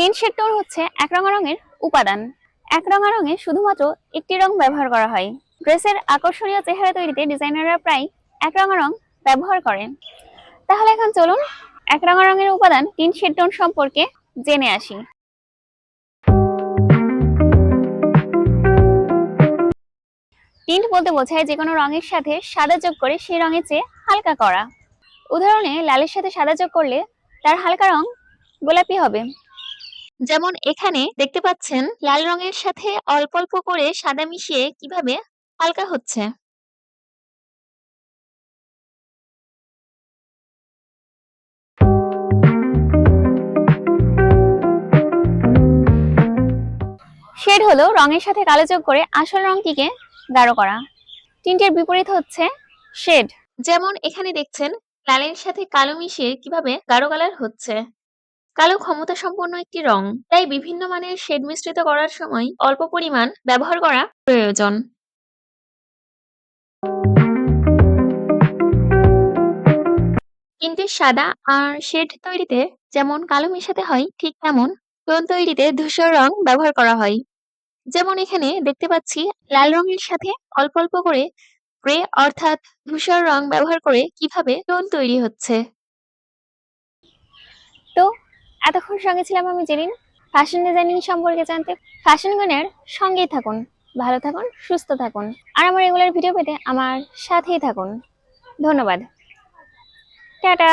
Tin shed tone হচ্ছে একরঙা রঙের উপাদান। একরঙা রঙে শুধুমাত্র একটি রং ব্যবহার করা হয়। ড্রেসের আকর্ষণীয় চেহারা তৈরিতে ডিজাইনাররা প্রায় একরঙা রং ব্যবহার করেন। তাহলে এখন চলুন একরঙা রঙের উপাদান টিন শেড টোন সম্পর্কে জেনে আসি। টিন্ট বলতে বোঝায় যে কোনো রঙের সাথে সাদা যোগ করে সেই রঙের চেয়ে হালকা করা। উদাহরণে লালের সাথে সাদা যোগ করলে তার হালকা রং গোলাপি হবে। যেমন এখানে দেখতে পাচ্ছেন লাল রঙের সাথে অল্প অল্প করে সাদা মিশিয়ে কিভাবে হালকা হচ্ছে। শেড হলো রঙের সাথে কালো যোগ করে আসল রংটিকে গাঢ় করা। টিন্টের বিপরীত হচ্ছে শেড। যেমন এখানে দেখছেন লালের সাথে কালো মিশিয়ে কিভাবে গাঢ় কালার হচ্ছে। কালো ক্ষমতা সম্পন্ন একটি রং, তাই বিভিন্ন মানের শেড মিশ্রিত করার সময় অল্প পরিমাণ ব্যবহার করা প্রয়োজন। টিন্টের সাদা আর শেড তৈরিতে যেমন কালো মেশাতে হয়, ঠিক তেমন টোন তৈরিতে ধূসর রং ব্যবহার করা হয়। যেমন এখানে দেখতে পাচ্ছি লাল রঙের সাথে অল্প অল্প করে গ্রে অর্থাৎ ধূসর রং ব্যবহার করে কিভাবে টোন তৈরি হচ্ছে। তো এতক্ষণ সঙ্গে ছিলাম আমি জেরিন। ফ্যাশন ডিজাইনিং সম্পর্কে জানতে ফ্যাশন গানের সঙ্গেই থাকুন। ভালো থাকুন, সুস্থ থাকুন, আর আমার রেগুলার ভিডিও পেতে আমার সাথেই থাকুন। ধন্যবাদ। টাটা।